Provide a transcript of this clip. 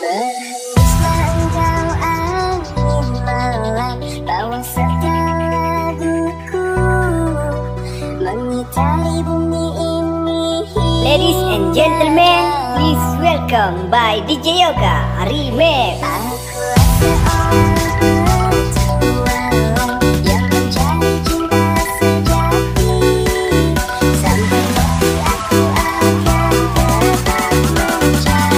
Berhembuslah engkau angin malam, bawa serta laguku mengitari bumi ini. Ladies and gentlemen, please welcome by DJ Yoga Remix. Aku seorang petualang yang mencari cinta sejati. Sampai mati aku akan tetap mencari.